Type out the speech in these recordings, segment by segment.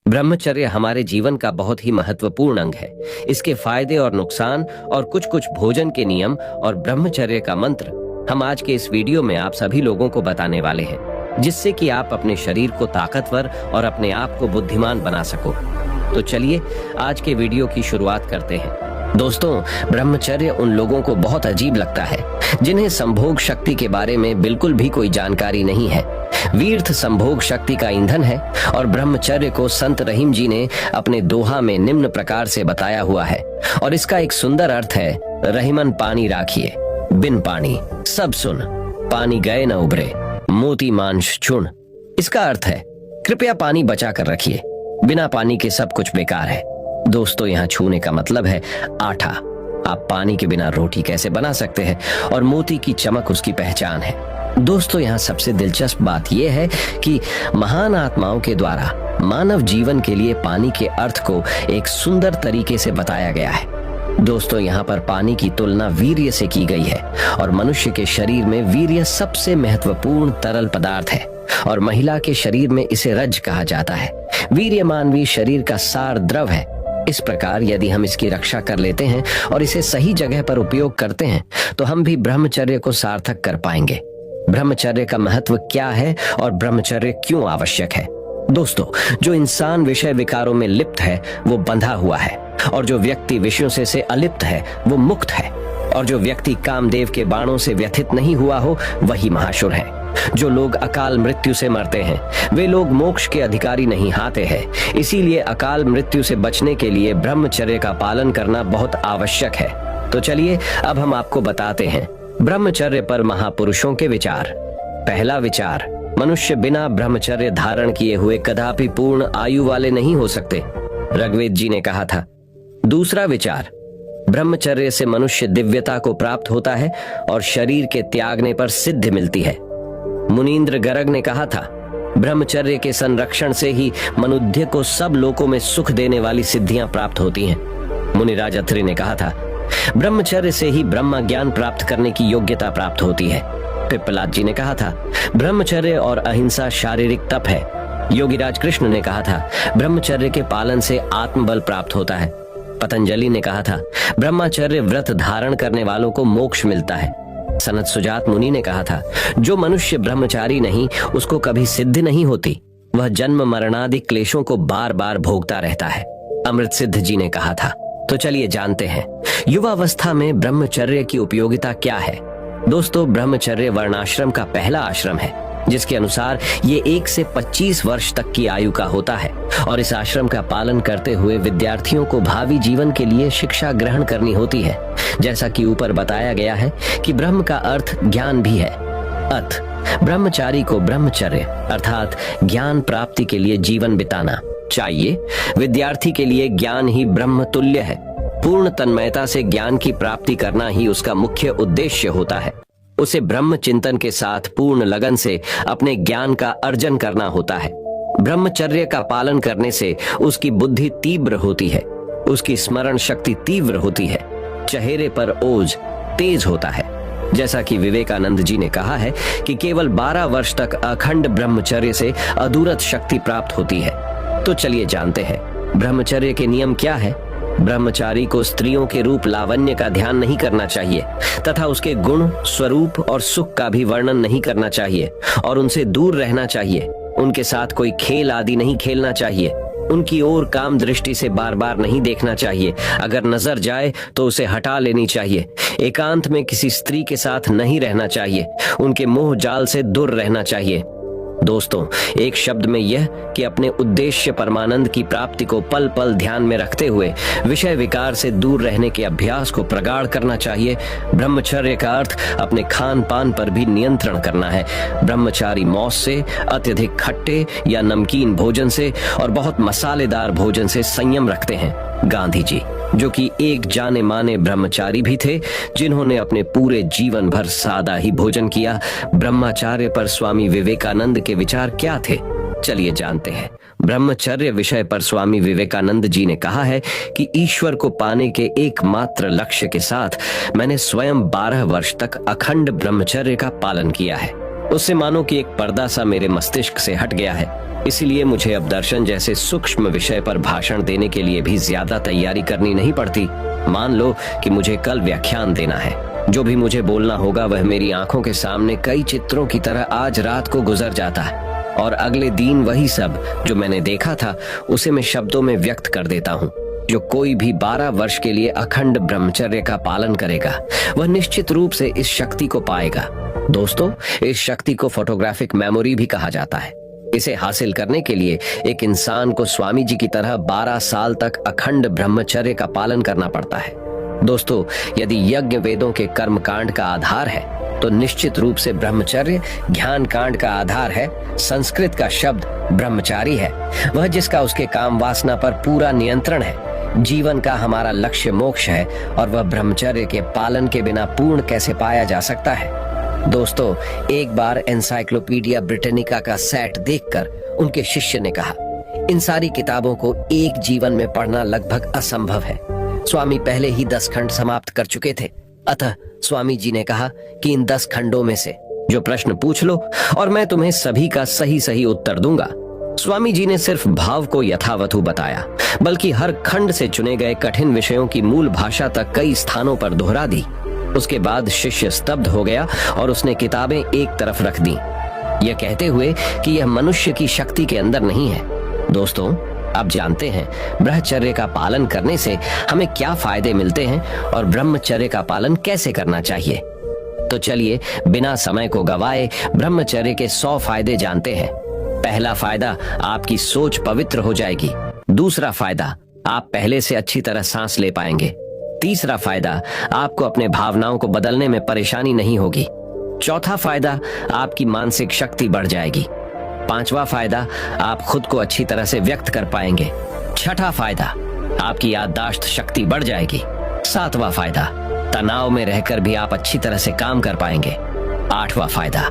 ब्रह्मचर्य हमारे जीवन का बहुत ही महत्वपूर्ण अंग है। इसके फायदे और नुकसान और कुछ कुछ भोजन के नियम और ब्रह्मचर्य का मंत्र हम आज के इस वीडियो में आप सभी लोगों को बताने वाले हैं, जिससे कि आप अपने शरीर को ताकतवर और अपने आप को बुद्धिमान बना सको। तो चलिए आज के वीडियो की शुरुआत करते हैं। दोस्तों, ब्रह्मचर्य उन लोगों को बहुत अजीब लगता है जिन्हें संभोग शक्ति के बारे में बिल्कुल भी कोई जानकारी नहीं है। वीर्थ संभोग शक्ति का ईंधन है और ब्रह्मचर्य को संत रहीम जी ने अपने दोहा में निम्न प्रकार से बताया हुआ है और इसका एक सुंदर अर्थ है, रहीमन पानी राखिए, बिन पानी सब सुन, पानी गए न उभरे, मोती मांस चुन। इसका अर्थ है कृपया पानी बचा कर रखिए, बिना पानी के सब कुछ बेकार है। दोस्तों, यहाँ छूने का मतलब है आटा। आप पानी के बिना रोटी कैसे बना सकते हैं और मोती की चमक उसकी पहचान है। दोस्तों, यहाँ सबसे दिलचस्प बात यह है कि महान आत्माओं के द्वारा मानव जीवन के लिए पानी के अर्थ को एक सुंदर तरीके से बताया गया है। दोस्तों, यहाँ पर पानी की तुलना वीर्य से की गई है और मनुष्य के शरीर में वीर्य सबसे महत्वपूर्ण तरल पदार्थ है और महिला के शरीर में इसे रज कहा जाता है। वीर्य मानवीय शरीर का सार द्रव है। इस प्रकार यदि हम इसकी रक्षा कर लेते हैं और इसे सही जगह पर उपयोग करते हैं तो हम भी ब्रह्मचर्य को सार्थक कर पाएंगे। ब्रह्मचर्य का महत्व क्या है और ब्रह्मचर्य क्यों आवश्यक है? दोस्तों, जो इंसान विषय विकारों में लिप्त है वो बंधा हुआ है और जो व्यक्ति विषयों से अलिप्त है वो मुक्त है और जो व्यक्ति कामदेव के बाणों से व्यथित नहीं हुआ हो वही महाशुर है। जो लोग अकाल मृत्यु से मरते हैं वे लोग मोक्ष के अधिकारी नहीं हाते हैं। इसीलिए अकाल मृत्यु से बचने के लिए ब्रह्मचर्य का पालन करना बहुत आवश्यक है। तो चलिए अब हम आपको बताते हैं ब्रह्मचर्य पर महापुरुषों के विचार। पहला विचार, मनुष्य बिना ब्रह्मचर्य धारण किए हुए कदापि पूर्ण आयु वाले नहीं हो सकते, ऋग्वेद जी ने कहा था। दूसरा विचार, ब्रह्मचर्य से मनुष्य दिव्यता को प्राप्त होता है और शरीर के त्यागने पर सिद्धि मिलती है। मुनीन्द्र गर्ग ने कहा था, ब्रह्मचर्य के संरक्षण से ही मनुष्य को सब लोकों में सुख देने वाली सिद्धियां प्राप्त होती हैं। मुनिराज अत्रि ने कहा था, ब्रह्मचर्य से ही ब्रह्म ज्ञान प्राप्त करने की योग्यता प्राप्त होती है। पिप्पलाद जी ने कहा था, ब्रह्मचर्य और अहिंसा शारीरिक तप है। योगीराज कृष्ण ने कहा था, ब्रह्मचर्य के पालन से आत्मबल प्राप्त होता है। पतंजलि ने कहा था, ब्रह्मचर्य व्रत धारण करने वालों को मोक्ष मिलता है। सनत सुजात मुनि ने कहा था, जो मनुष्य ब्रह्मचारी नहीं उसको कभी सिद्धि नहीं होती, वह जन्म मरणादि क्लेशों को बार बार भोगता रहता है। अमृत सिद्ध जी ने कहा था। तो चलिए जानते हैं युवावस्था में ब्रह्मचर्य की उपयोगिता क्या है। दोस्तों, ब्रह्मचर्य वर्णाश्रम का पहला आश्रम है जिसके अनुसार ये 1 से 25 वर्ष तक की आयु का होता है और इस आश्रम का पालन करते हुए विद्यार्थियों को भावी जीवन के लिए शिक्षा ग्रहण करनी होती है। जैसा कि ऊपर बताया गया है कि ब्रह्म का अर्थ ज्ञान भी है। अत ब्रह्मचारी को ब्रह्मचर्य अर्थात ज्ञान प्राप्ति के लिए जीवन बिताना चाहिए। विद्यार्थी के लिए ज्ञान ही ब्रह्म तुल्य है। पूर्ण तन्मयता से ज्ञान की प्राप्ति करना ही उसका मुख्य उद्देश्य होता है। उसे ब्रह्म चिंतन के साथ पूर्ण लगन से अपने ज्ञान का अर्जन करना होता है। ब्रह्मचर्य का पालन करने से उसकी बुद्धि तीव्र होती है, उसकी स्मरण शक्ति तीव्र होती है, चेहरे पर ओज तेज होता है। जैसा कि विवेकानंद जी ने कहा है कि केवल 12 वर्ष तक अखंड ब्रह्मचर्य से अधूरत शक्ति प्राप्त होती है। तो चलिए जानते हैं ब्रह्मचर्य के नियम क्या है। ब्रह्मचारी को स्त्रियों के रूप लावण्य का ध्यान नहीं करना चाहिए तथा उसके गुण, स्वरूप और सुख का भी वर्णन नहीं करना चाहिए और उनसे दूर रहना चाहिए। उनके साथ कोई खेल आदि नहीं खेलना चाहिए। उनकी ओर काम दृष्टि से बार बार नहीं देखना चाहिए। अगर नजर जाए तो उसे हटा लेनी चाहिए। एकांत में किसी स्त्री के साथ नहीं रहना चाहिए। उनके मोह जाल से दूर रहना चाहिए। दोस्तों, एक शब्द में यह कि अपने उद्देश्य परमानंद की प्राप्ति को पल पल ध्यान में रखते हुए विषय विकार से दूर रहने के अभ्यास को प्रगाढ़ करना चाहिए। ब्रह्मचर्य का अर्थ अपने खान पान पर भी नियंत्रण करना है। ब्रह्मचारी मौस से, अत्यधिक खट्टे या नमकीन भोजन से और बहुत मसालेदार भोजन से संयम रखते हैं। गांधी जी, जो कि एक जाने माने ब्रह्मचारी भी थे, जिन्होंने अपने पूरे जीवन भर सादा ही भोजन किया। ब्रह्मचर्य पर स्वामी विवेकानंद के विचार क्या थे? चलिए जानते हैं। ब्रह्मचर्य विषय पर स्वामी विवेकानंद जी ने कहा है कि ईश्वर को पाने के एकमात्र लक्ष्य के साथ मैंने स्वयं 12 वर्ष तक अखंड ब्रह्मचर्य का पालन किया है। उससे मानो कि एक पर्दा सा मेरे मस्तिष्क से हट गया है। इसलिए मुझे अब दर्शन जैसे सूक्ष्म विषय पर भाषण देने के लिए भी ज्यादा तैयारी करनी नहीं पड़ती। मान लो कि मुझे कल व्याख्यान देना है। जो भी मुझे बोलना होगा वह मेरी आंखों के सामने कई चित्रों की तरह आज रात को गुजर जाता है, और अगले दिन वही सब जो मैंने देखा था उसे मैं शब्दों में व्यक्त कर देता हूँ। जो कोई भी 12 वर्ष के लिए अखंड ब्रह्मचर्य का पालन करेगा वह निश्चित रूप से इस शक्ति को पाएगा। दोस्तों, इस शक्ति को फोटोग्राफिक मेमोरी भी कहा जाता है। इसे हासिल करने के लिए एक इंसान को स्वामी जी की तरह 12 साल तक अखंड ब्रह्मचर्य का पालन करना पड़ता है। दोस्तों, यदि यज्ञ वेदों के कर्म कांड का आधार है तो निश्चित रूप से ब्रह्मचर्य ज्ञान कांड का आधार है। संस्कृत का शब्द ब्रह्मचारी है, वह जिसका उसके काम वासना पर पूरा नियंत्रण है। जीवन का हमारा लक्ष्य मोक्ष है, और वह ब्रह्मचर्य के पालन के बिना पूर्ण कैसे पाया जा सकता है। दोस्तों, एक बार एनसाइक्लोपीडिया ब्रिटानिका का सेट देखकर उनके शिष्य ने कहा, इन सारी किताबों को एक जीवन में पढ़ना लगभग असंभव है। स्वामी पहले ही 10 खंड समाप्त कर चुके थे। अतः स्वामी जी ने कहा कि इन 10 खंडों में से जो प्रश्न पूछ लो और मैं तुम्हें सभी का सही सही उत्तर दूंगा। स्वामी जी ने सिर्फ भाव को यथावतु बताया, बल्कि हर खंड से चुने गए कठिन विषयों की मूल भाषा तक कई स्थानों पर दोहरा दी। उसके बाद शिष्य स्तब्ध हो गया और उसने किताबें एक तरफ रख दी, यह कहते हुए कि यह मनुष्य की शक्ति के अंदर नहीं है। दोस्तों, आप जानते हैं ब्रह्मचर्य का पालन करने से हमें क्या फायदे मिलते हैं और ब्रह्मचर्य का पालन कैसे करना चाहिए। तो चलिए बिना समय को गवाए ब्रह्मचर्य के 100 फायदे जानते हैं। पहला फायदा, आपकी सोच पवित्र हो जाएगी। दूसरा फायदा, आप पहले से अच्छी तरह सांस ले पाएंगे। तीसरा फायदा, आपको अपने भावनाओं को बदलने में परेशानी नहीं होगी। चौथा फायदा, आपकी मानसिक शक्ति बढ़ जाएगी। पांचवा फायदा, आप खुद को अच्छी तरह से व्यक्त कर पाएंगे। छठा फायदा, आपकी याददाश्त शक्ति बढ़ जाएगी। सातवां फायदा, तनाव में रहकर भी आप अच्छी तरह से काम कर पाएंगे। आठवां फायदा,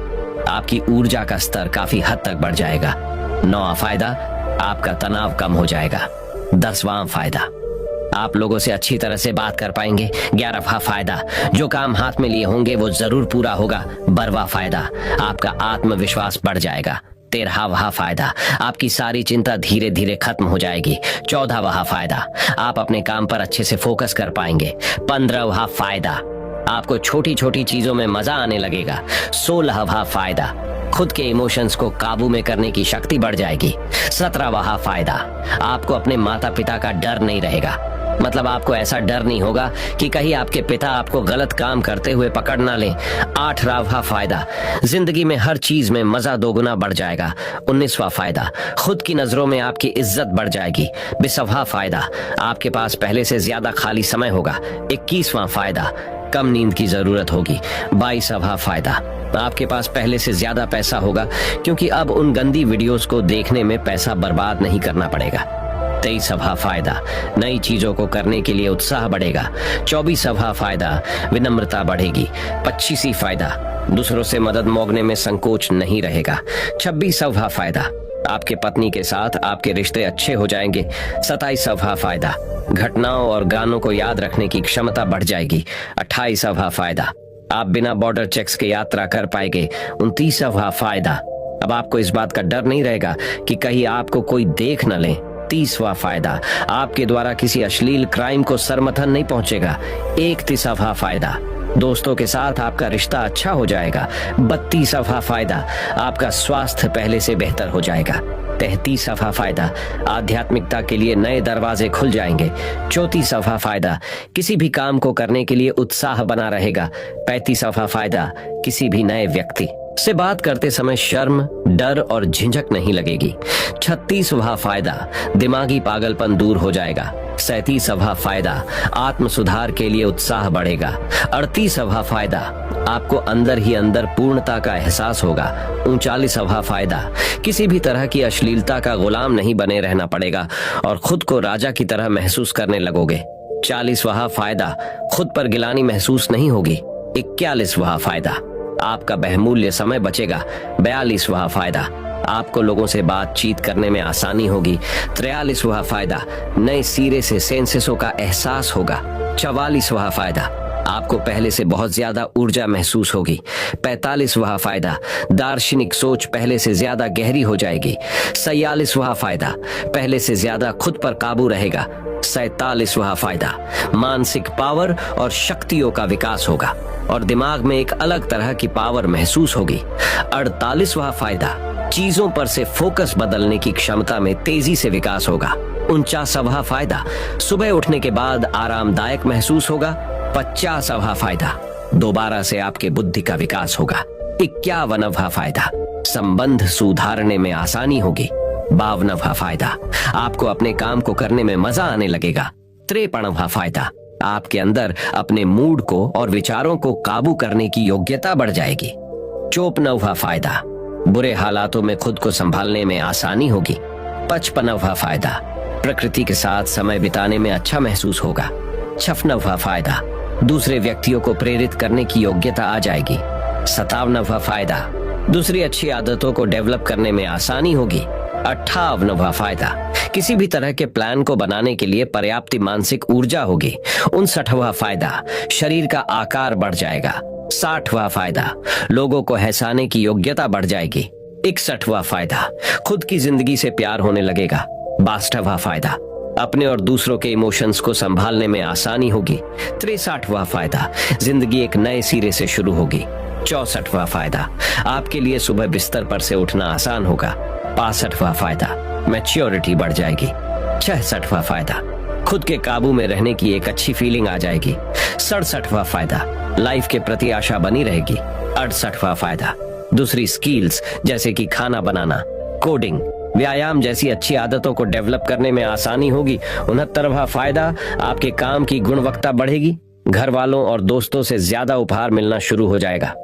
आपकी ऊर्जा का स्तर काफी हद तक बढ़ जाएगा। नौवां फायदा, आपका तनाव कम हो जाएगा। 10वां फायदा, आप लोगों से अच्छी तरह से बात कर पाएंगे। 11वां फायदा, जो काम हाथ में लिए होंगे वो जरूर पूरा होगा। 12वां फायदा, आपका आत्मविश्वास बढ़ जाएगा। 13वां फायदा, आपकी सारी चिंता धीरे धीरे खत्म हो जाएगी। 14वां फायदा, आप अपने काम पर अच्छे से फोकस कर पाएंगे। 15वां फायदा, आपको छोटी छोटी चीजों में मजा आने लगेगा। 16वां फायदा, खुद के इमोशंस को काबू में करने की शक्ति बढ़ जाएगी। 17वां फायदा, आपको अपने माता पिता का डर नहीं रहेगा। मतलब आपको ऐसा डर नहीं होगा कि कहीं आपके पिता आपको गलत काम करते हुए पकड़ ना लें। 18वां फायदा, जिंदगी में हर चीज में मजा दोगुना बढ़ जाएगा। 19वां फायदा, खुद की नजरों में आपकी इज्जत बढ़ जाएगी। 20वां फायदा, आपके पास पहले से ज्यादा खाली समय होगा। 21वां फायदा, कम नींद की जरूरत होगी। 22वां फायदा, आपके पास पहले से ज्यादा पैसा होगा, क्योंकि अब उन गंदी वीडियोस को देखने में पैसा बर्बाद नहीं करना पड़ेगा। 23वां फायदा, नई चीजों को करने के लिए उत्साह बढ़ेगा। 24वां फायदा, विनम्रता बढ़ेगी। 25वां फायदा, दूसरों से मदद मांगने में संकोच नहीं रहेगा। 26वां फायदा, आपके पत्नी के साथ आपके रिश्ते अच्छे हो जाएंगे। 27वां फायदा, घटनाओं और गानों को याद रखने की क्षमता बढ़ जाएगी। 28वां फायदा, आप बिना बॉर्डर चेक्स के यात्रा कर पाएंगे। 29वां फायदा, अब आपको इस बात का डर नहीं रहेगा कि कहीं आपको कोई देख न ले। 30वां फायदा, आपके द्वारा किसी अश्लील क्राइम को सरमथन नहीं पहुंचेगा। 31वां फायदा, दोस्तों के साथ आपका रिश्ता अच्छा हो जाएगा। 32वां फायदा, आपका स्वास्थ्य पहले से बेहतर हो जाएगा। 33वां फायदा, आध्यात्मिकता के लिए नए दरवाजे खुल जाएंगे। 34वां फायदा, किसी भी काम को करने के लिए उत्साह बना रहेगा। 35वां फायदा, किसी भी नए व्यक्ति से बात करते समय शर्म, डर और झिझक नहीं लगेगी। 36वां फायदा, दिमागी पागलपन दूर हो जाएगा। 37वां फायदा, आत्म सुधार के लिए उत्साह बढ़ेगा। 38वां फायदा, आपको अंदर ही अंदर पूर्णता का एहसास होगा। 39वां फायदा, किसी भी तरह की अश्लीलता का गुलाम नहीं बने रहना पड़ेगा और खुद को राजा की तरह महसूस करने लगोगे। 40वां फायदा, खुद पर गिलानी महसूस नहीं होगी। 41वां फायदा, आपका बहुमूल्य समय बचेगा। 42वां फायदा, आपको लोगों से बातचीत करने में आसानी होगी। 43वां फायदा, नए सिरे से सेंसेसों का एहसास होगा। 44वां फायदा, आपको पहले से बहुत ज्यादा ऊर्जा महसूस होगी। 45वां फायदा, दार्शनिक सोच पहले से ज्यादा गहरी हो जाएगी। 46वां फायदा, पहले से ज्यादा खुद पर काबू रहेगा। 47वां फायदा, मानसिक पावर और शक्तियों का विकास होगा और दिमाग में एक अलग तरह की पावर महसूस होगी। 48वां फायदा, चीजों पर से फोकस बदलने की क्षमता में तेजी से विकास होगा। 49वां फायदा, सुबह उठने के बाद आरामदायक महसूस होगा। 50वां फायदा, दोबारा से आपके बुद्धि का विकास होगा। 51वां फायदा, संबंध सुधारने में आसानी होगी। 52वां फायदा, आपको अपने काम को करने में मजा आने लगेगा। 53वां फायदा, आपके अंदर अपने मूड को और विचारों को काबू करने की योग्यता बढ़ जाएगी। 54वां फायदा, बुरे हालातों में खुद को संभालने में आसानी होगी। 55वां फायदा, प्रकृति के साथ समय बिताने में अच्छा महसूस होगा। 56वां फायदा, दूसरे व्यक्तियों को प्रेरित करने की योग्यता आ जाएगी। 57वां फायदा, दूसरी अच्छी आदतों को डेवलप करने में आसानी होगी। 58वां फायदा, किसी भी तरह के प्लान को बनाने के लिए पर्याप्त मानसिक ऊर्जा होगी। 59वां फायदा, शरीर का आकार बढ़ जाएगा। 60वां फायदा, लोगों को हंसाने की योग्यता बढ़ जाएगी। 61वां फायदा, खुद की जिंदगी से प्यार होने लगेगा। 62वां फायदा, अपने और दूसरों के इमोशंस को संभालने में आसानी होगी। 63वां फायदा, जिंदगी एक नए सिरे से शुरू होगी। 64वां फायदा, आपके लिए सुबह बिस्तर पर से उठना आसान होगा। 65वां फायदा, मैच्योरिटी बढ़ जाएगी। 66वां फायदा, खुद के काबू में रहने की एक अच्छी फीलिंग आ जाएगी। 67वां फायदा, लाइफ के प्रति आशा बनी रहेगी। 68वां फायदा, दूसरी स्किल्स जैसे कि खाना बनाना, कोडिंग, व्यायाम जैसी अच्छी आदतों को डेवलप करने में आसानी होगी। 69वां फायदा, आपके काम की गुणवत्ता बढ़ेगी। घर वालों और दोस्तों से ज्यादा उपहार मिलना शुरू हो जाएगा।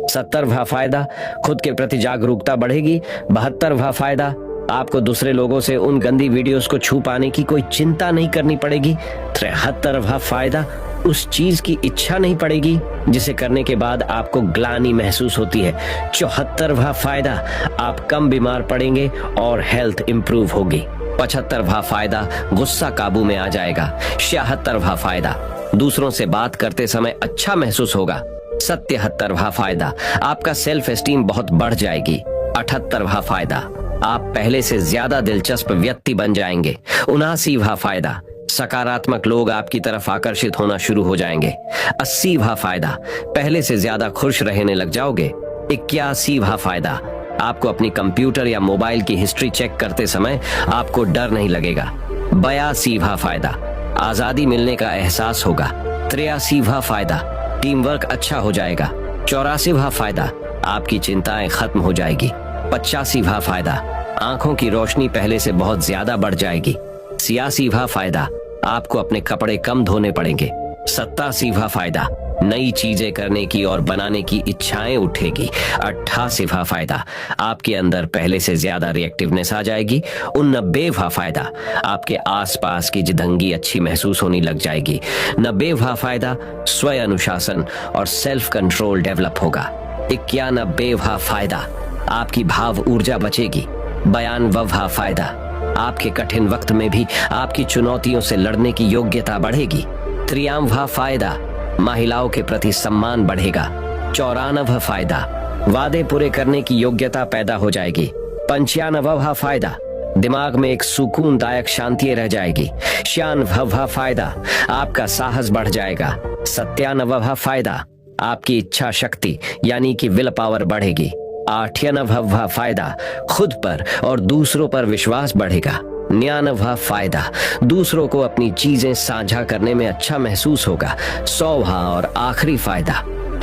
70वां फायदा, खुद के प्रति जागरूकता बढ़ेगी। 72वां फायदा, आपको दूसरे लोगों से उन गंदी वीडियोस को छू पाने की कोई चिंता नहीं करनी पड़ेगी। 73वां फायदा, उस चीज की इच्छा नहीं पड़ेगी जिसे करने के बाद आपको ग्लानि महसूस होती है। 74वां फायदा, आप कम बीमार पड़ेंगे और हेल्थ इंप्रूव होगी। 75वां फायदा, गुस्सा काबू में आ जाएगा। 76वां फायदा, दूसरों से बात करते समय अच्छा महसूस होगा। 77वां फायदा, आपका सेल्फ एस्टीम बहुत बढ़ जाएगी। 78वां फायदा, आप पहले से ज्यादा दिलचस्प व्यक्ति बन जाएंगे। 79वां फायदा, सकारात्मक लोग आपकी तरफ आकर्षित होना शुरू हो जाएंगे। 80वां फायदा, पहले से ज्यादा खुश रहने लग जाओगे। 81वां फायदा, आपको अपनी कंप्यूटर या मोबाइल की हिस्ट्री चेक करते समय आपको डर नहीं लगेगा। 82वां फायदा, आजादी मिलने का एहसास होगा। 83वां फायदा, टीम वर्क अच्छा हो जाएगा। 84वां फायदा, आपकी चिंताएं खत्म हो जाएगी। 85वां फायदा, आंखों की रोशनी पहले से बहुत ज्यादा बढ़ जाएगी। 86वां फायदा, आपको अपने कपड़े कम धोने पड़ेंगे। 87वां फायदा, नई चीजें करने की और बनाने की इच्छाएं उठेगी। 88वां फायदा, आपके अंदर पहले से ज्यादा रिएक्टिवनेस आ जाएगी। 89वां फायदा, आपके आसपास की जिंदगी अच्छी महसूस होने लग जाएगी। 90वां फायदा, स्वयं अनुशासन और सेल्फ कंट्रोल डेवलप होगा। 91वां फायदा, आपकी भाव ऊर्जा बचेगी। 92वां फायदा, आपके कठिन वक्त में भी आपकी चुनौतियों से लड़ने की योग्यता बढ़ेगी। 93वां फायदा, महिलाओं के प्रति सम्मान बढ़ेगा। 94वां फायदा, वादे पूरे करने की योग्यता पैदा हो जाएगी। 95वां फायदा, दिमाग में एक सुकूनदायक शांति रह जाएगी। 96वां फायदा, आपका साहस बढ़ जाएगा। 97वां फायदा, आपकी इच्छा शक्ति यानी कि विल पावर बढ़ेगी। 98वां फायदा, खुद पर और दूसरों पर विश्वास बढ़ेगा। 99वां फायदा, दूसरों को अपनी चीजें साझा करने में अच्छा महसूस होगा। 100वां और आखिरी फायदा,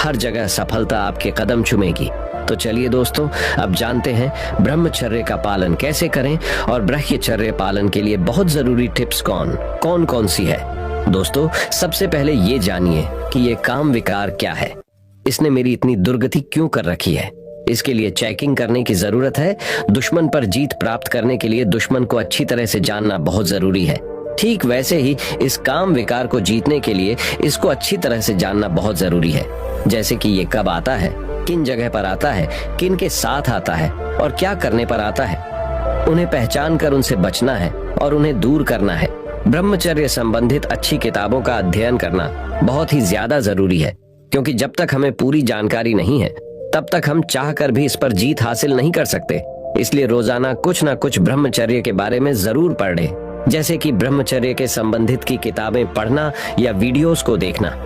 हर जगह सफलता आपके कदम चूमेगी। तो चलिए दोस्तों, अब जानते हैं ब्रह्मचर्य का पालन कैसे करें और ब्रह्मचर्य पालन के लिए बहुत जरूरी टिप्स कौन कौन सी है। दोस्तों, सबसे पहले ये जानिए कि ये काम विकार क्या है, इसने मेरी इतनी दुर्गति क्यों कर रखी है। इसके लिए चेकिंग करने की जरूरत है। दुश्मन पर जीत प्राप्त करने के लिए दुश्मन को अच्छी तरह से जानना बहुत जरूरी है। ठीक वैसे ही इस काम विकार को जीतने के लिए इसको अच्छी तरह से जानना बहुत जरूरी है। जैसे कि ये कब आता है, किन जगह पर आता है, किन के साथ आता है और क्या करने पर आता है। उन्हें पहचान कर उनसे बचना है और उन्हें दूर करना है। ब्रह्मचर्य संबंधित अच्छी किताबों का अध्ययन करना बहुत ही ज्यादा जरूरी है, क्योंकि जब तक हमें पूरी जानकारी नहीं है तब तक हम चाहकर भी इस पर जीत हासिल नहीं कर सकते। इसलिए रोजाना कुछ ना कुछ ब्रह्मचर्य के बारे में जरूर पढ़ लें, जैसे कि ब्रह्मचर्य के संबंधित की किताबें पढ़ना या वीडियोस को देखना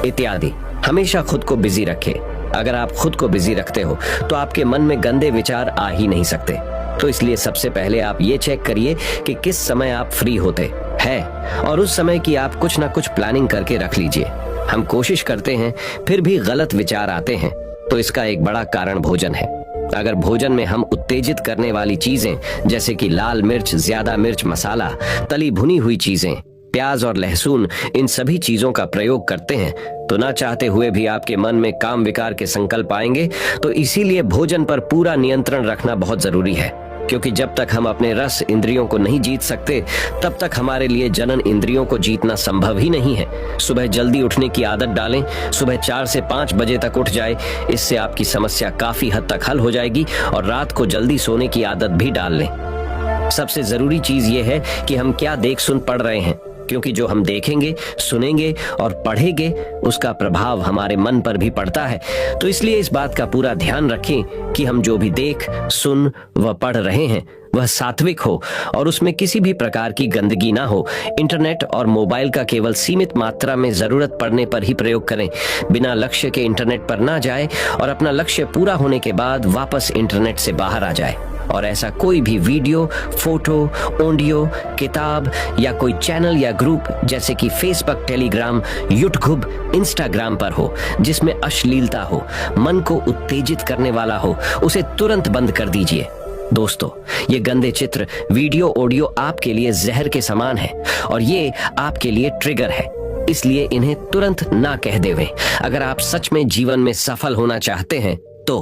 इत्यादि। हमेशा खुद को बिजी रखें। अगर आप खुद को बिजी रखते हो तो आपके मन में गंदे विचार आ ही नहीं सकते। तो इसलिए सबसे पहले आप ये चेक करिए कि किस समय आप फ्री होते हैं और उस समय की आप कुछ ना कुछ प्लानिंग करके रख लीजिए। हम कोशिश करते हैं फिर भी गलत विचार आते हैं, तो इसका एक बड़ा कारण भोजन है। अगर भोजन में हम उत्तेजित करने वाली चीजें जैसे कि लाल मिर्च, ज्यादा मिर्च मसाला, तली भुनी हुई चीजें, प्याज और लहसुन, इन सभी चीजों का प्रयोग करते हैं तो ना चाहते हुए भी आपके मन में काम विकार के संकल्प आएंगे। तो इसीलिए भोजन पर पूरा नियंत्रण रखना बहुत जरूरी है, क्योंकि जब तक हम अपने रस इंद्रियों को नहीं जीत सकते तब तक हमारे लिए जनन इंद्रियों को जीतना संभव ही नहीं है। सुबह जल्दी उठने की आदत डालें। सुबह 4 से 5 बजे तक उठ जाए। इससे आपकी समस्या काफी हद तक हल हो जाएगी और रात को जल्दी सोने की आदत भी डाल लें। सबसे जरूरी चीज ये है कि हम क्या देख सुन पढ़ रहे हैं, क्योंकि जो हम देखेंगे, सुनेंगे और पढ़ेंगे उसका प्रभाव हमारे मन पर भी पड़ता है। तो इसलिए इस बात का पूरा ध्यान रखें कि हम जो भी देख, सुन व पढ़ रहे हैं वह सात्विक हो और उसमें किसी भी प्रकार की गंदगी ना हो। इंटरनेट और मोबाइल का केवल सीमित मात्रा में जरूरत पड़ने पर ही प्रयोग करें। बिना लक्ष्य के इंटरनेट पर ना जाए और अपना लक्ष्य पूरा होने के बाद वापस इंटरनेट से बाहर आ जाए। और ऐसा कोई भी वीडियो, फोटो, ऑडियो, किताब या कोई चैनल या ग्रुप जैसे कि फेसबुक, टेलीग्राम, यूट्यूब, इंस्टाग्राम पर हो जिसमें अश्लीलता हो, मन को उत्तेजित करने वाला हो, उसे तुरंत बंद कर दीजिए। दोस्तों, ये गंदे चित्र, वीडियो, ऑडियो आपके लिए जहर के समान है और ये आपके लिए ट्रिगर है। इसलिए इन्हें तुरंत ना कह देवें। अगर आप सच में जीवन में सफल होना चाहते हैं तो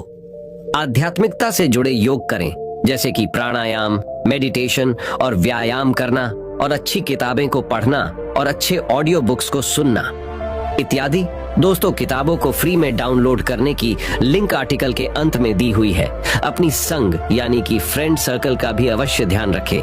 आध्यात्मिकता से जुड़े योग करें, जैसे कि प्राणायाम, मेडिटेशन और व्यायाम करना, और अच्छी किताबें को पढ़ना और अच्छे ऑडियो बुक्स को सुनना इत्यादि। दोस्तों, किताबों को फ्री में डाउनलोड करने की लिंक आर्टिकल के अंत में दी हुई है। अपनी संग यानी कि फ्रेंड सर्कल का भी अवश्य ध्यान रखें।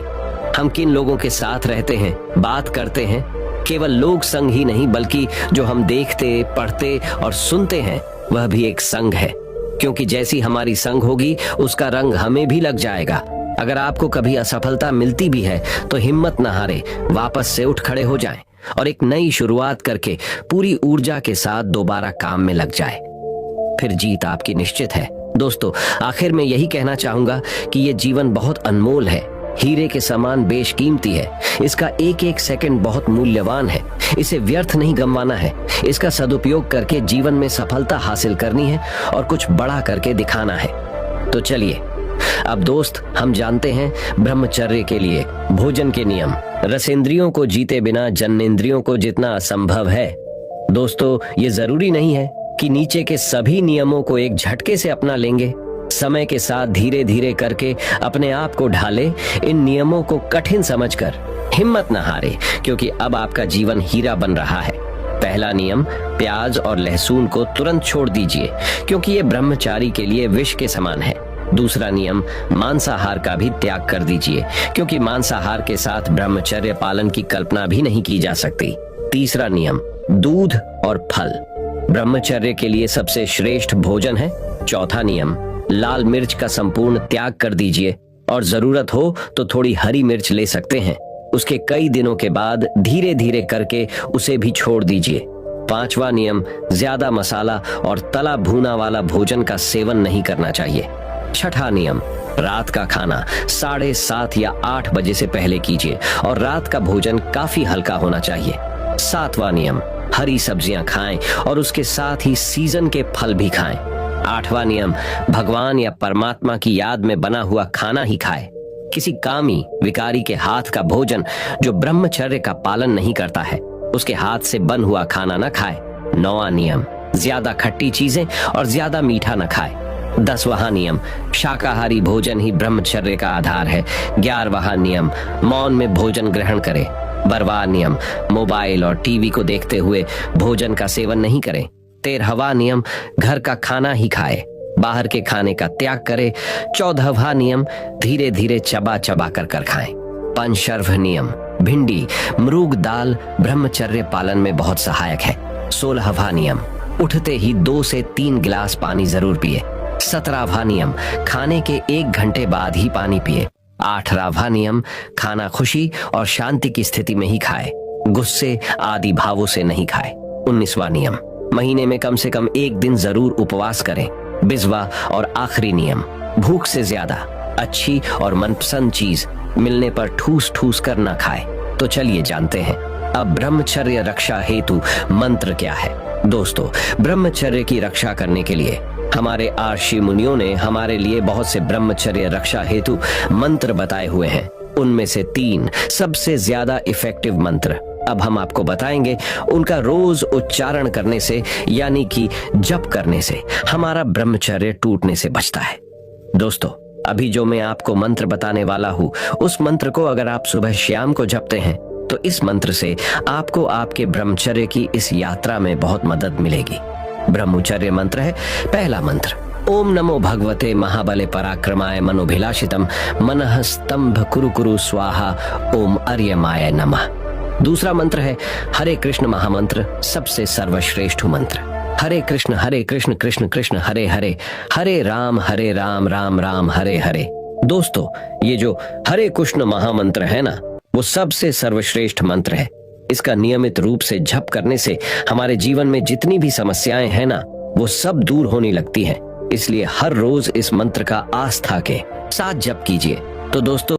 हम किन लोगों के साथ रहते हैं, बात करते हैं, केवल लोग संग ही नहीं बल्कि जो हम देखते, पढ़ते और सुनते हैं वह भी एक संग है, क्योंकि जैसी हमारी संग होगी उसका रंग हमें भी लग जाएगा। अगर आपको कभी असफलता मिलती भी है तो हिम्मत न हारे, वापस से उठ खड़े हो जाएं और एक नई शुरुआत करके पूरी ऊर्जा के साथ दोबारा काम में लग जाए, फिर जीत आपकी निश्चित है। दोस्तों, आखिर में यही कहना चाहूंगा कि ये जीवन बहुत अनमोल है, हीरे के समान बेशकीमती है। इसका एक एक सेकंड बहुत मूल्यवान है। इसे व्यर्थ नहीं गंवाना है। इसका सदुपयोग करके जीवन में सफलता हासिल करनी है और कुछ बड़ा करके दिखाना है। तो चलिए अब दोस्त, हम जानते हैं ब्रह्मचर्य के लिए भोजन के नियम। रसेंद्रियों को जीते बिना जन्नेंद्रियों को जितना असंभव है। दोस्तों, ये जरूरी नहीं है कि नीचे के सभी नियमों को एक झटके से अपना लेंगे। समय के साथ धीरे धीरे करके अपने आप को ढाले। इन नियमों को कठिन समझकर हिम्मत न हारे, क्योंकि अब आपका जीवन हीरा बन रहा है। पहला नियम, प्याज और लहसुन को तुरंत छोड़ दीजिए, क्योंकि ये ब्रह्मचारी के लिए विष के समान है। दूसरा नियम, मांसाहार का भी त्याग कर दीजिए, क्योंकि मांसाहार के साथ ब्रह्मचर्य पालन की कल्पना भी नहीं की जा सकती। तीसरा नियम, दूध और फल ब्रह्मचर्य के लिए सबसे श्रेष्ठ भोजन है। चौथा नियम, लाल मिर्च का संपूर्ण त्याग कर दीजिए और जरूरत हो तो थोड़ी हरी मिर्च ले सकते हैं। उसके कई दिनों के बाद धीरे धीरे करके उसे भी छोड़ दीजिए। पांचवा नियम, ज्यादा मसाला और तला भुना वाला भोजन का सेवन नहीं करना चाहिए। छठा नियम, रात का खाना 7:30 या 8 बजे से पहले कीजिए और रात का भोजन काफी हल्का होना चाहिए। सातवां नियम, हरी सब्जियां खाएं और उसके साथ ही सीजन के फल भी खाएं। आठवां नियम, भगवान या परमात्मा की याद में बना हुआ खाना ही खाए। किसी कामी विकारी के हाथ का भोजन जो ब्रह्मचर्य का पालन नहीं करता है, उसके हाथ से बन हुआ खाना न खाए। 9वां नियम, ज्यादा खट्टी चीजें और ज्यादा मीठा न खाए। 10वां नियम, शाकाहारी भोजन ही ब्रह्मचर्य का आधार है। 11वां नियम, मौन में भोजन ग्रहण करें। 12वां नियम, मोबाइल और टीवी को देखते हुए भोजन का सेवन नहीं करें। 13वां नियम, घर का खाना ही खाए, बाहर के खाने का त्याग करे। 14वां नियम, धीरे धीरे चबा चबा कर खाएं। पंचशर्व नियम, भिंडी, मृग दाल ब्रह्मचर्य पालन में बहुत सहायक है। 16वां नियम, उठते ही 2 से 3 गिलास पानी जरूर पिए। 17वां नियम, खाने के 1 घंटे बाद ही पानी पिए। 18वां नियम, खाना खुशी और शांति की स्थिति में ही खाए, गुस्से आदि भावों से नहीं खाए। 19वां नियम, महीने में कम से कम 1 दिन जरूर उपवास करें। 20वां और आखिरी नियम, भूख से ज्यादा अच्छी और मनपसंद चीज मिलने पर ठूस ठूस कर ना खाए। तो चलिए जानते हैं अब ब्रह्मचर्य रक्षा हेतु मंत्र क्या है। दोस्तों, ब्रह्मचर्य की रक्षा करने के लिए हमारे ऋषि मुनियों ने हमारे लिए बहुत से ब्रह्मचर्य रक्षा हेतु मंत्र बताए हुए हैं। उनमें से 3 सबसे ज्यादा इफेक्टिव मंत्र अब हम आपको बताएंगे। उनका रोज उच्चारण करने से यानी कि जप करने से हमारा ब्रह्मचर्य टूटने से बचता है। दोस्तों, अभी जो मैं आपको मंत्र बताने वाला हूं, उस मंत्र को अगर आप सुबह शाम को जपते हैं तो इस मंत्र से आपको आपके ब्रह्मचर्य की इस यात्रा में बहुत मदद मिलेगी। ब्रह्मचर्य मंत्र है। पहला मंत्र, ओम नमो भगवते महाबले पराक्रमाय मनोभिलाषितम मनः स्तंभ कुरु कुरु स्वाहा ओम अर्यमाय नमः। दूसरा मंत्र है हरे कृष्ण महामंत्र, सबसे सर्वश्रेष्ठ मंत्र। हरे कृष्ण कृष्ण कृष्ण हरे हरे, हरे राम राम राम हरे हरे। दोस्तों, ये जो हरे कृष्ण महामंत्र है ना, वो सबसे सर्वश्रेष्ठ मंत्र है। इसका नियमित रूप से जप करने से हमारे जीवन में जितनी भी समस्याएं हैं ना, वो सब दूर होने लगती हैं। इसलिए हर रोज इस मंत्र का आस्था के साथ जप कीजिए। तो दोस्तों,